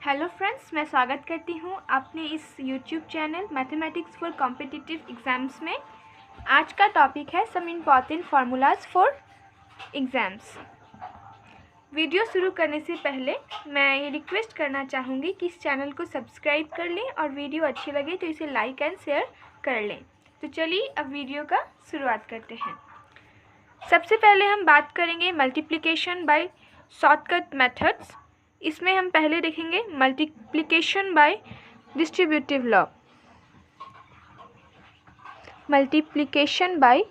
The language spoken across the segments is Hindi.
हेलो फ्रेंड्स, मैं स्वागत करती हूँ अपने इस YouTube channel mathematics for competitive exams में। आज का टॉपिक है some important formulas for exams. Video शुरू करने से पहले मैं ये रिक्वेस्ट करना चाहूँगी कि इस चैनल को सब्सक्राइब कर लें और वीडियो अच्छी लगे तो इसे लाइक एंड शेयर कर लें। तो चलिए अब वीडियो का शुरुआत करते हैं। सबसे पहले हम बात करेंगे मल्टीप्लिकेशन बाय शॉर्टकट मेथड्स। इसमें हम पहले देखेंगे multiplication bye distributive law. Multiplication bye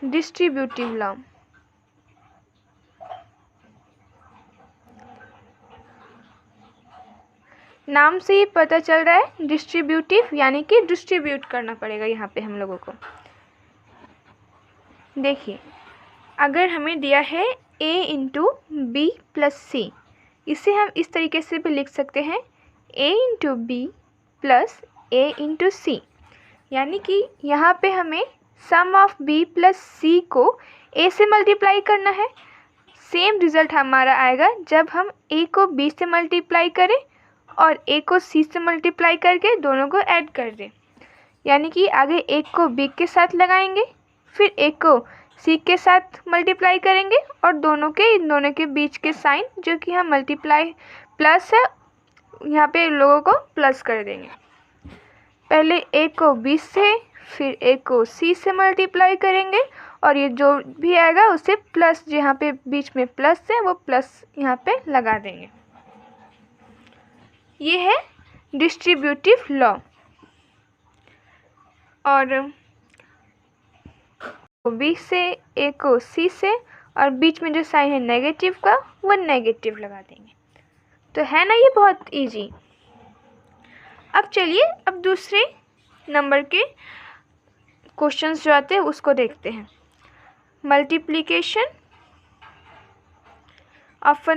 distributive law. नाम से ही पता चल रहा है डिस्ट्रीब्यूटिव, यानी कि डिस्ट्रीब्यूट करना पड़ेगा यहाँ पे हम लोगों को। देखिए, अगर हमें दिया है a इंटू बी प्लस सी, इसे हम इस तरीके से भी लिख सकते हैं a into B plus a into C, यानी कि यहाँ पे हमें sum of b plus C को a से मल्टीप्लाई करना है। सेम रिज़ल्ट हमारा आएगा जब हम a को b से मल्टीप्लाई करें और a को c से मल्टीप्लाई करके दोनों को ऐड कर दें, यानी कि आगे एक को b के साथ लगाएंगे, फिर एक को c के साथ मल्टीप्लाई करेंगे और इन दोनों के बीच के साइन जो कि यहाँ मल्टीप्लाई प्लस है, यहाँ पे लोगों को प्लस कर देंगे। पहले एक को b से, फिर एक को c से मल्टीप्लाई करेंगे और ये जो भी आएगा उसे प्लस, जहाँ पे बीच में प्लस है वो प्लस यहाँ पे लगा देंगे। ये है डिस्ट्रीब्यूटिव लॉ। और b से a को c से और बीच में जो साइन है नेगेटिव का वो नेगेटिव लगा देंगे। तो है ना ये बहुत इजी। अब चलिए अब दूसरे नंबर के क्वेश्चंस जो आते हैं उसको देखते हैं। Multiplication of a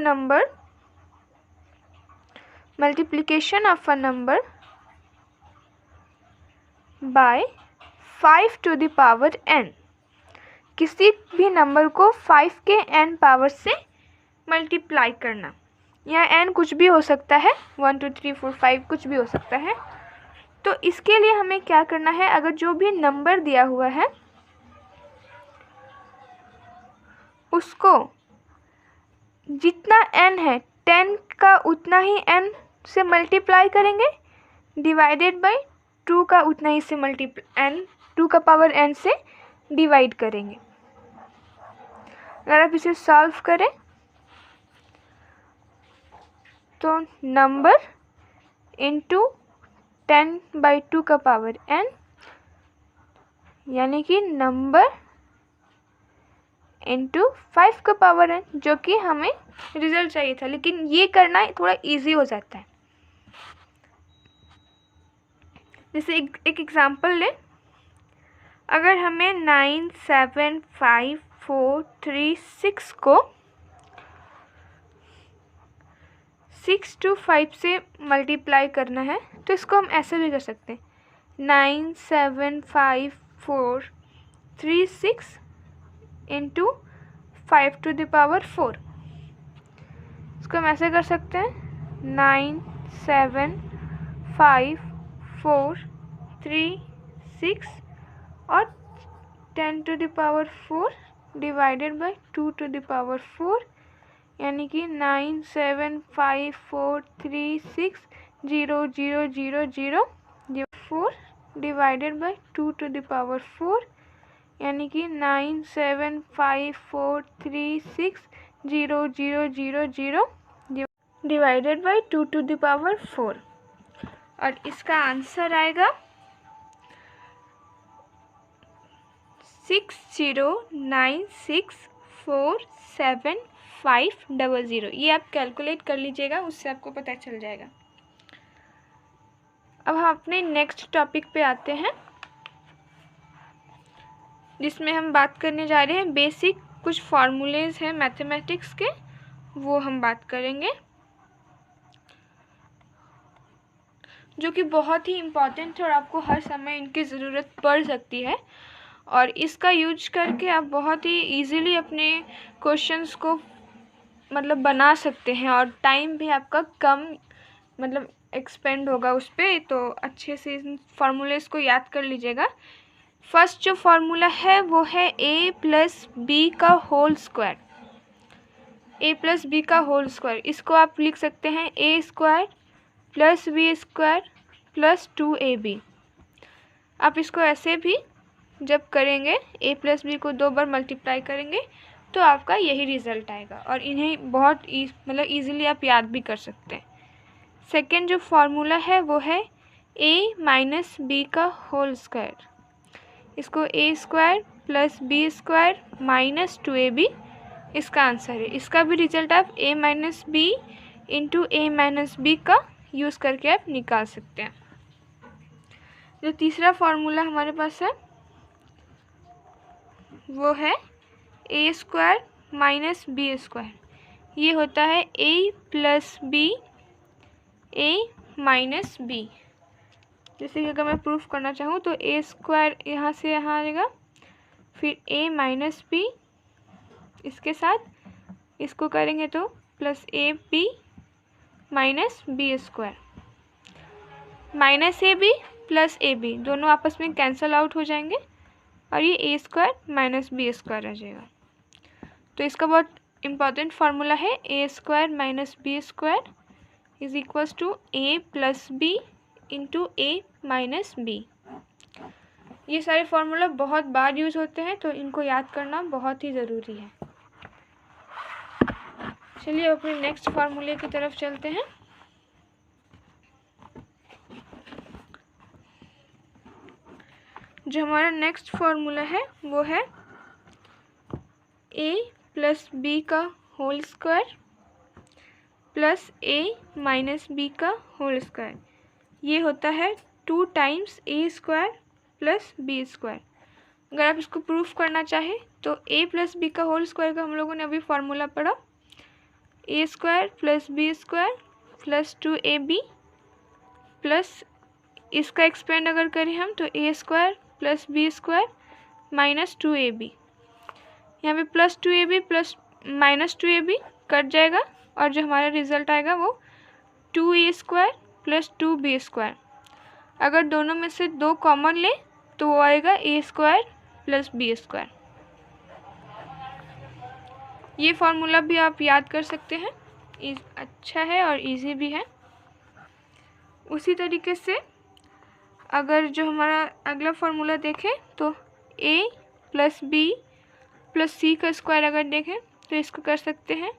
number by 5 to the power n। किसी भी नंबर को 5 के n पावर से मल्टीप्लाई करना। यहाँ n कुछ भी हो सकता है, 1 2 3 4 5 कुछ भी हो सकता है। तो इसके लिए हमें क्या करना है, अगर जो भी नंबर दिया हुआ है उसको जितना n है 10 का उतना ही n से मल्टीप्लाई करेंगे, डिवाइडेड बाय 2 का उतना ही से n 2 का पावर n से डिवाइड करेंगे। अगर आप इसे सॉल्व करें तो नंबर इंटू 10/2 का पावर n, यानी कि नंबर इंटू 5 का पावर n, जो कि हमें रिजल्ट चाहिए था, लेकिन ये करना थोड़ा इजी हो जाता है। जैसे एक एग्जांपल लें, अगर हमें 9 7 5 4 3 6 को 6 to 5 से मल्टीप्लाई करना है, तो इसको हम ऐसे भी कर सकते हैं 9 7 5 4 3 6 इंटू 5 to the power 4। इसको हम ऐसे कर सकते हैं 9 7 5 4 3 6 और 10 to the power 4 divided by 2 to the power 4, यानी कि 9 7 5 4 3 6 0 0 0 0 4 divided by 2 to the power 4, यानी कि 9 7 5 4 3 6 0 0 0 0 divided by 2 to the power 4। और इसका आंसर आएगा 60964750। ये आप कैलकुलेट कर लीजिएगा, उससे आपको पता चल जाएगा। अब हम अपने नेक्स्ट टॉपिक पे आते हैं, जिसमें हम बात करने जा रहे हैं बेसिक कुछ फार्मूलेज हैं मैथमेटिक्स के, वो हम बात करेंगे, जो कि बहुत ही इम्पॉर्टेंट है और आपको हर समय इनकी ज़रूरत पड़ सकती है। और इसका यूज करके आप बहुत ही इजीली अपने क्वेश्चंस को मतलब बना सकते हैं और टाइम भी आपका कम मतलब एक्सपेंड होगा उस पर। तो अच्छे से इन फार्मूलेस को याद कर लीजिएगा। फर्स्ट जो फार्मूला है वो है a प्लस बी का whole square. a plus b का होल स्क्वायर, इसको आप लिख सकते हैं a square plus B square plus 2ab। आप इसको ऐसे भी जब करेंगे a प्लस बी को 2 बार मल्टीप्लाई करेंगे तो आपका यही रिज़ल्ट आएगा और इन्हें बहुत मतलब ईज़िली आप याद भी कर सकते हैं। सेकेंड जो फार्मूला है वो है a माइनस बी का होल स्क्वायर। इसको a square plus B square minus 2ab इसका आंसर है। इसका भी रिजल्ट आप a minus b into a minus b का यूज़ करके आप निकाल सकते हैं। जो तीसरा फार्मूला हमारे पास है वो है a square minus B square. ये होता है a plus b a minus b. जैसे कि अगर मैं प्रूफ करना चाहूँ तो a स्क्वायर यहाँ से यहाँ आएगा, फिर a माइनस बी इसके साथ इसको करेंगे तो plus A B minus B square. Minus A B plus A B दोनों आपस में कैंसल आउट हो जाएंगे और ये A square minus B square आ जाएगा। तो इसका बहुत इम्पॉर्टेंट फार्मूला है A square minus B square is equals to A plus B into A minus B. ये सारे फार्मूला बहुत बार यूज़ होते हैं तो इनको याद करना बहुत ही ज़रूरी है। चलिए अपने नेक्स्ट फार्मूले की तरफ चलते हैं। जो हमारा नेक्स्ट फार्मूला है वो है a प्लस बी का whole square plus a minus b का होल स्क्वायर। ये होता है 2 times a square plus B square. अगर आप इसको प्रूफ करना चाहें तो a प्लस बी का होल स्क्वायर का हम लोगों ने अभी फार्मूला पढ़ा, a square plus B square plus 2ab plus इसका एक्सपेंड अगर करें हम तो a square plus B square minus 2ab। यहाँ पे plus 2ab plus minus 2ab cut जाएगा और जो हमारा रिजल्ट आएगा वो 2a square plus 2b square. अगर दोनों में से 2 कॉमन ले तो वो आएगा a square plus B square. ये फार्मूला भी आप याद कर सकते हैं, अच्छा है और इजी भी है। उसी तरीके से अगर जो हमारा अगला फार्मूला देखें तो a प्लस बी प्लस सी का स्क्वायर अगर देखें तो इसको कर सकते हैं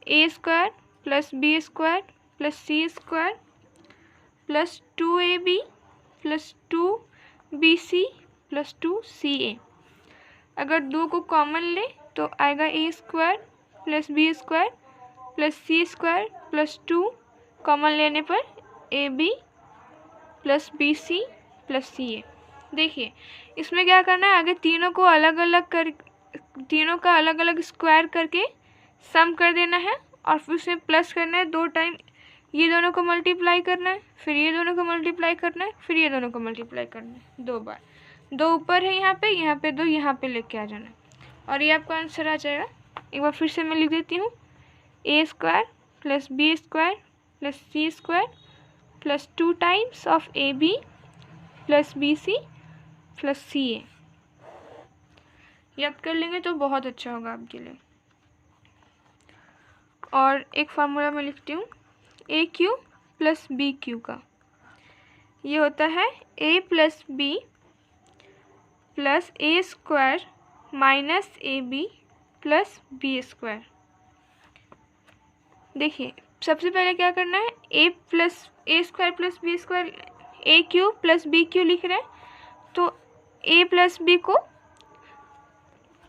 a square plus B square plus C square plus 2ab plus 2bc plus 2ca। अगर 2 को कॉमन ले तो आएगा a square plus B square plus C square plus 2 common लेने पर ab plus B C plus C A. देखिए इसमें क्या करना है, आगे तीनों को अलग अलग कर तीनों का अलग अलग स्क्वायर करके सम कर देना है और फिर उसमें प्लस करना है 2 टाइम, ये दोनों को मल्टीप्लाई करना है, फिर ये दोनों को मल्टीप्लाई करना है, फिर ये दोनों को मल्टीप्लाई करना है 2 बार। 2 ऊपर है यहाँ पे 2 यहाँ पे लेके आ जाना है और ये आपका आंसर आ जाएगा। एक बार फिर से मैं लिख देती हूँ, a square plus B square plus C square plus 2 times of A B plus B C plus C A. याद कर लेंगे तो बहुत अच्छा होगा आपके लिए। और एक फार्मूला मैं लिखती हूँ ए क्यू प्लस बी क्यू का। ये होता है a plus B plus a square minus A B plus B square. देखिए सबसे पहले क्या करना है, a plus a square plus B square a cube plus B cube लिख रहे हैं तो a प्लस बी को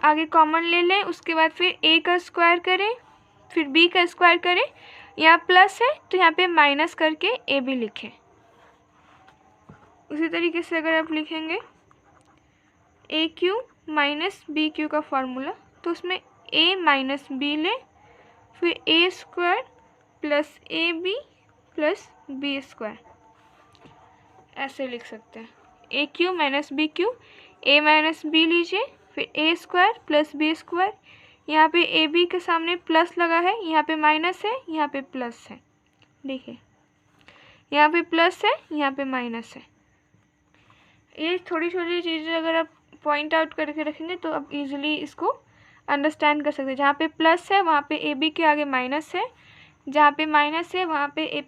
आगे कॉमन ले लें, उसके बाद फिर a का स्क्वायर करें फिर b का स्क्वायर करें, यहाँ प्लस है तो यहाँ पे माइनस करके a भी लिखें। उसी तरीके से अगर आप लिखेंगे A cube minus B cube का फार्मूला तो उसमें a माइनस बी लें, फिर A square plus A B plus B square ऐसे लिख सकते हैं। A cube minus B cube, A minus B लीजिए, फिर A square plus B square, यहाँ पे ए बी के सामने प्लस लगा है, यहाँ पे माइनस है, यहाँ पे प्लस है। देखिए यहाँ पे प्लस है, यहाँ पे माइनस है। ये थोड़ी छोटी चीज़ें अगर आप पॉइंट आउट करके रखेंगे तो आप इजीली इसको अंडरस्टैंड कर सकते हैं। जहाँ पे प्लस है वहाँ पे ए बी के आगे माइनस है, जहाँ पे माइनस है वहाँ पे ए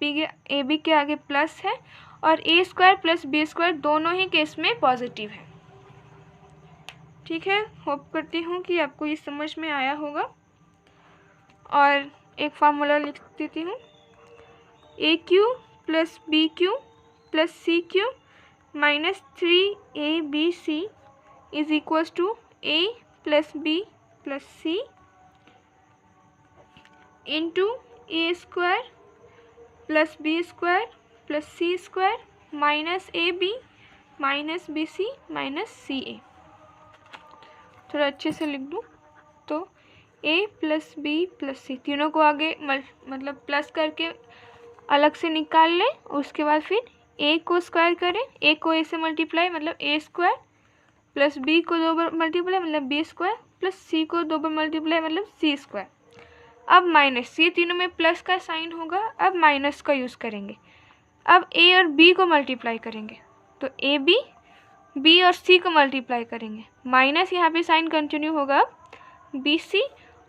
बी के आगे प्लस है, और ए स्क्वायर प्लस बी स्क्वायर दोनों ही केस में पॉजिटिव है। ठीक है, होप करती हूँ कि आपको ये समझ में आया होगा। और एक फार्मूला लिख देती हूँ, ए cube plus B cube plus C cube minus 3abc is equals to A plus B plus C into A square plus B square plus C square minus A B minus B C minus C A. थोड़ा अच्छे से लिख दूँ तो A plus B plus C तीनों को आगे मतलब प्लस करके अलग से निकाल लें। उसके बाद फिर ए को स्क्वायर करें, ए को ए से मल्टीप्लाई मतलब ए स्क्वायर, प्लस बी को 2 बार मल्टीप्लाई मतलब बी स्क्वायर, प्लस सी को 2 बार मल्टीप्लाई मतलब सी स्क्वायर। अब माइनस, ये तीनों में प्लस का साइन होगा, अब माइनस का यूज़ करेंगे। अब ए और बी को मल्टीप्लाई करेंगे तो ए बी और सी को मल्टीप्लाई करेंगे, माइनस यहाँ पे साइन कंटिन्यू होगा बी सी,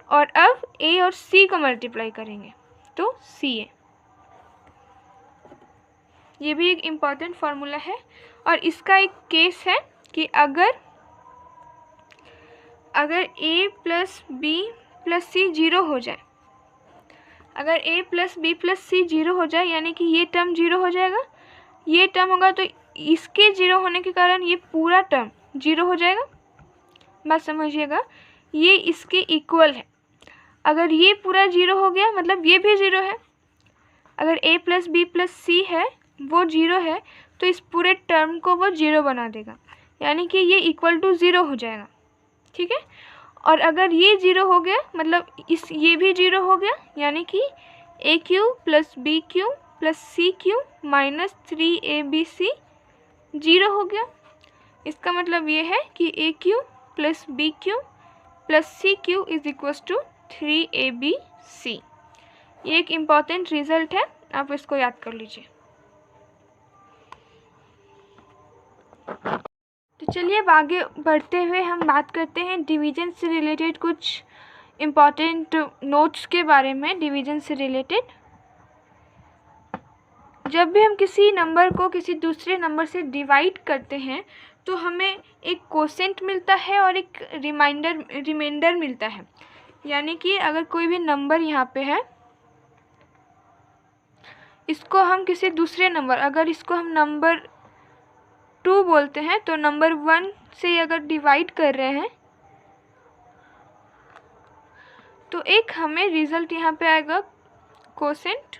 और अब ए और सी को मल्टीप्लाई करेंगे तो सी ए। ये भी एक इम्पॉर्टेंट फार्मूला है। और इसका एक केस है कि अगर ए प्लस बी प्लस सी 0 हो जाए, अगर ए प्लस बी प्लस सी 0 हो जाए यानी कि ये टर्म 0 हो जाएगा, ये टर्म होगा तो इसके 0 होने के कारण ये पूरा टर्म 0 हो जाएगा। बात समझिएगा, ये इसके इक्वल है। अगर ये पूरा 0 हो गया मतलब ये भी 0 है। अगर ए प्लस बी प्लस सी है वो 0 है तो इस पूरे टर्म को वो 0 बना देगा, यानी कि ये इक्वल टू 0 हो जाएगा। ठीक है, और अगर ये 0 हो गया मतलब ये भी 0 हो गया, यानी कि A cube plus B cube plus C cube minus 3abc 0 हो गया। इसका मतलब ये है कि A cube plus B cube plus C cube is equals to 3abc। ये एक इम्पॉर्टेंट रिजल्ट है, आप इसको याद कर लीजिए। तो चलिए अब आगे बढ़ते हुए हम बात करते हैं डिवीजन से रिलेटेड कुछ इम्पॉर्टेंट नोट्स के बारे में। डिवीजन से रिलेटेड, जब भी हम किसी नंबर को किसी दूसरे नंबर से डिवाइड करते हैं तो हमें एक कोसेंट मिलता है और एक रिमाइंडर मिलता है। यानी कि अगर कोई भी नंबर यहाँ पे है, इसको हम किसी दूसरे नंबर, अगर इसको हम नंबर 2 बोलते हैं तो नंबर 1 से अगर डिवाइड कर रहे हैं तो एक हमें रिजल्ट यहाँ पे आएगा कोसेंट,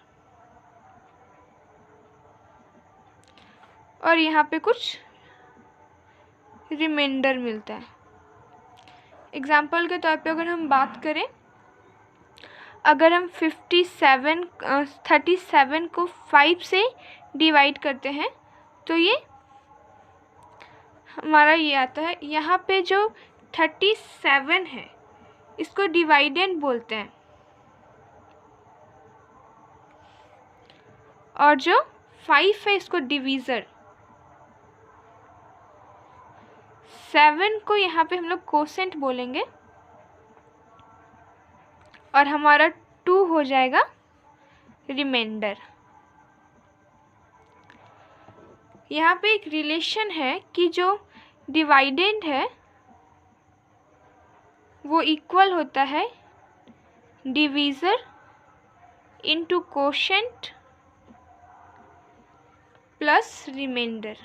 और यहाँ पे कुछ रिमाइंडर मिलता है। एग्जाम्पल के तौर पे अगर हम बात करें, अगर हम 37 को 5 से डिवाइड करते हैं तो ये हमारा ये आता है। यहाँ पे जो 37 है इसको डिवाइडेंड बोलते हैं, और जो 5 है इसको डिवीज़र। 7 को यहाँ पे हम लोग कोसेंट बोलेंगे, और हमारा 2 हो जाएगा रिमाइंडर। यहाँ पे एक रिलेशन है कि जो डिवाइडेंड है वो इक्वल होता है divisor into quotient plus remainder.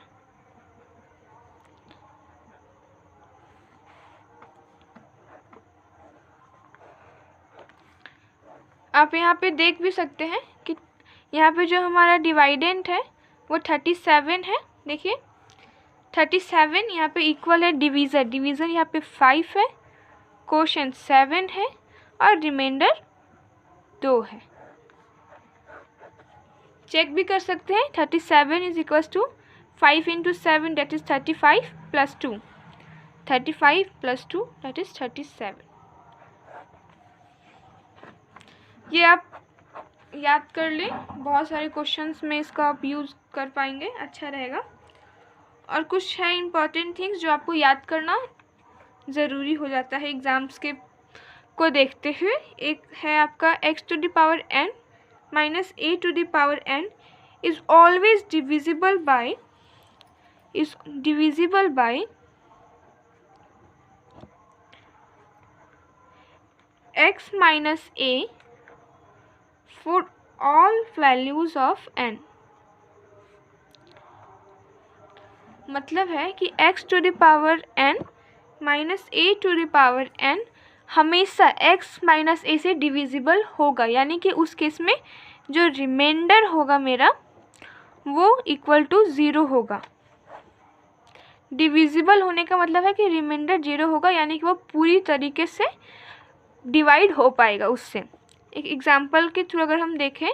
आप यहाँ पे देख भी सकते हैं कि यहाँ पे जो हमारा डिवाइडेंट है वो 37 है। देखिए 37 यहाँ पे इक्वल है डिवीज़र यहाँ पे 5 है, कोशेंट 7 है, और रिमाइंडर 2 है। चेक भी कर सकते हैं, 37 is equals to 5 into 7 that is 35 plus 2, 35 plus 2 that is 37। ये आप याद कर लें, बहुत सारे क्वेश्चंस में इसका आप यूज़ कर पाएंगे, अच्छा रहेगा। और कुछ है इम्पॉर्टेंट थिंग्स जो आपको याद करना ज़रूरी हो जाता है एग्ज़ाम्स के को देखते हुए। एक है आपका x to the power n minus a to the power n is always divisible by x minus a for all values of n। मतलब है कि x to the power n minus a to the power n हमेशा x माइनस a से डिविजिबल होगा, यानी कि उस केस में जो रिमाइंडर होगा मेरा वो इक्वल टू 0 होगा। डिविजिबल होने का मतलब है कि रिमाइंडर 0 होगा, यानी कि वो पूरी तरीके से डिवाइड हो पाएगा उससे। एक एग्जांपल के थ्रू अगर हम देखें,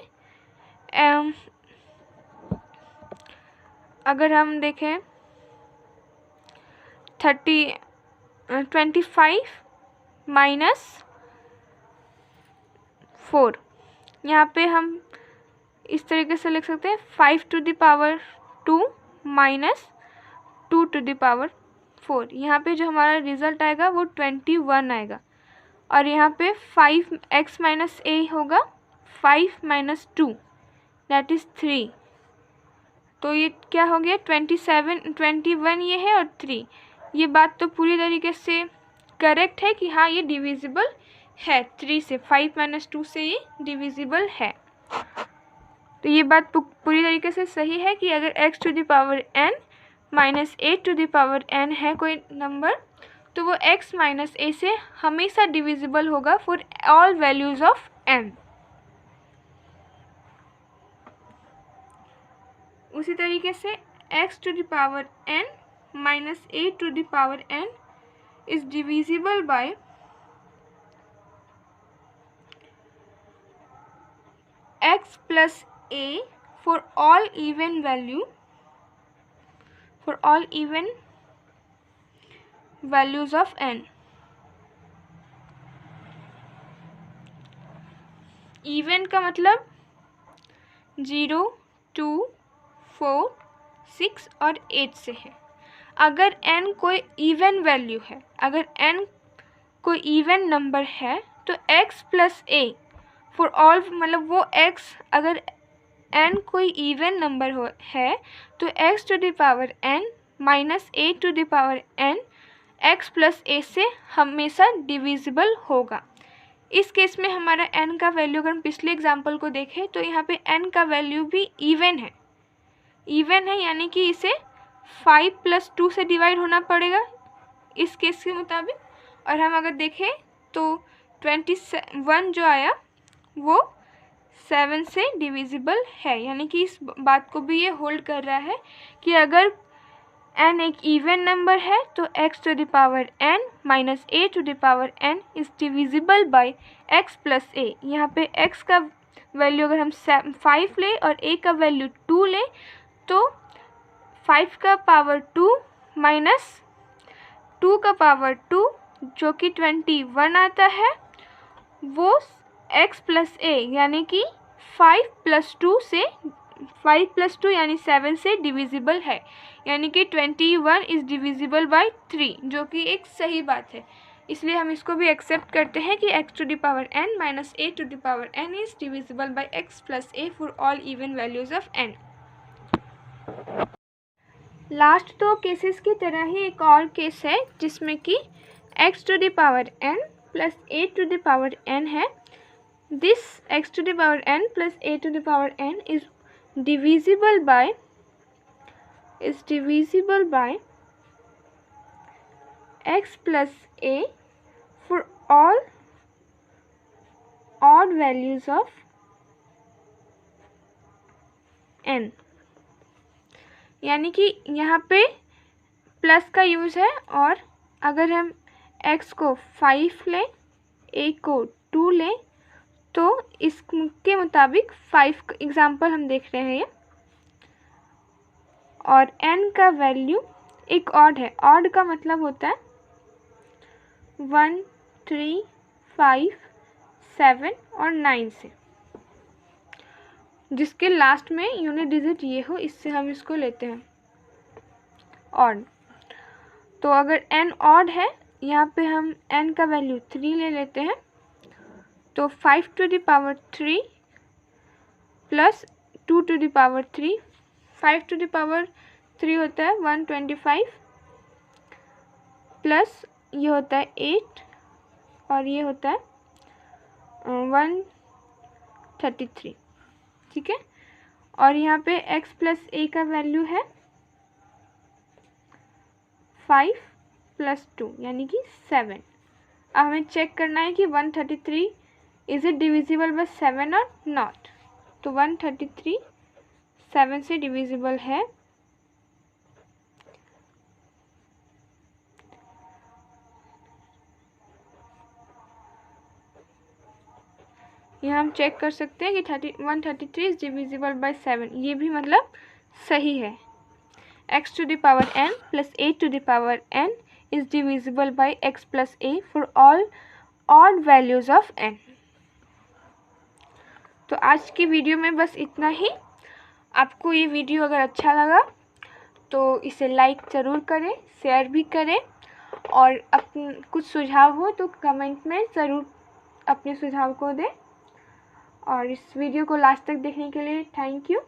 अगर हम देखें 25 माइनस 4, यहाँ पे हम इस तरीके से लिख सकते हैं 5 to the power 2 minus 2 to the power 4। यहाँ पे जो हमारा रिजल्ट आएगा वो 21 आएगा। और यहाँ पे 5x माइनस a होगा 5 माइनस 2 दैट इज़ 3। तो ये क्या हो गया 21 ये है और 3। ये बात तो पूरी तरीके से करेक्ट है कि हाँ ये डिविजिबल है 3 से, 5 माइनस 2 से ये डिविजिबल है। तो ये बात पूरी तरीके से सही है कि अगर x to the power n minus a to the power n है कोई नंबर, तो वो x माइनस a से हमेशा डिविजिबल होगा for all values of n। उसी तरीके से x to the power n minus a to the power n is divisible by x plus a for all even values of n। Even का मतलब 0, 2, 4, 6 और 8 से है। अगर n कोई इवन वैल्यू है, अगर n कोई इवन नंबर है तो x plus a for all, मतलब वो x, अगर n कोई इवन नंबर है तो x to the power n minus a to the power n x plus a से हमेशा डिविजिबल होगा। इस केस में हमारा n का वैल्यू, अगर हम पिछले एग्जाम्पल को देखें तो यहाँ पे n का वैल्यू भी इवन है, यानी कि इसे 5 प्लस 2 से डिवाइड होना पड़ेगा इस केस के मुताबिक। और हम अगर देखें तो 21 जो आया वो 7 से डिविजिबल है, यानी कि इस बात को भी ये होल्ड कर रहा है कि अगर n एक इवन नंबर है तो x to the power n minus a to the power n is divisible by x plus a। यहाँ पे x का वैल्यू अगर हम 5 ले और a का वैल्यू 2 ले तो 5 का पावर 2 माइनस 2 का पावर 2 जो कि 21 आता है, वो x प्लस a यानी कि 5 प्लस 2 यानी 7 से डिविजिबल है, यानी कि 21 इज़ डिविजिबल बाय 3, जो कि एक सही बात है। इसलिए हम इसको भी एक्सेप्ट करते हैं कि x to the power n minus a to the power n is divisible by x plus a for all even values of n। Last दो केसेस की तरह ही एक और केस है जिसमें कि x to the power n plus a to the power n है। This x to the power n plus a to the power n is divisible by x plus a for all odd values of n। यानी कि यहाँ पे प्लस का यूज़ है, और अगर हम x को 5 लें, a को 2 लें, तो इसके मुताबिक 5 एग्जाम्पल हम देख रहे हैं ये, और n का वैल्यू एक ऑड है। ऑड का मतलब होता है 1, 3, 5, 7 और 9 से, जिसके लास्ट में यूनिट डिजिट ये हो, इससे हम इसको लेते हैं ऑड। तो अगर n ऑड है, यहाँ पे हम n का वैल्यू 3 ले लेते हैं, तो 5 to the power 3 plus 2 to the power 3, 5 to the power 3 होता है 125 प्लस ये होता है 8 और ये होता है 133, ठीक है। और यहाँ पे x प्लस a का वैल्यू है 5 प्लस 2 यानी कि 7। अब हमें चेक करना है कि 133 इज इट डिविजिबल बाय 7 और नॉट। तो 133 7 से डिविजिबल है। यहाँ हम चेक कर सकते हैं कि 133 इज डिविजिबल बाय 7, ये भी मतलब सही है। x to the power n plus a to the power n is divisible by x plus a for all odd values of n। तो आज की वीडियो में बस इतना ही। आपको ये वीडियो अगर अच्छा लगा तो इसे लाइक ज़रूर करें, शेयर भी करें, और कुछ सुझाव हो तो कमेंट में ज़रूर अपने सुझाव को दें। और इस वीडियो को लास्ट तक देखने के लिए थैंक यू।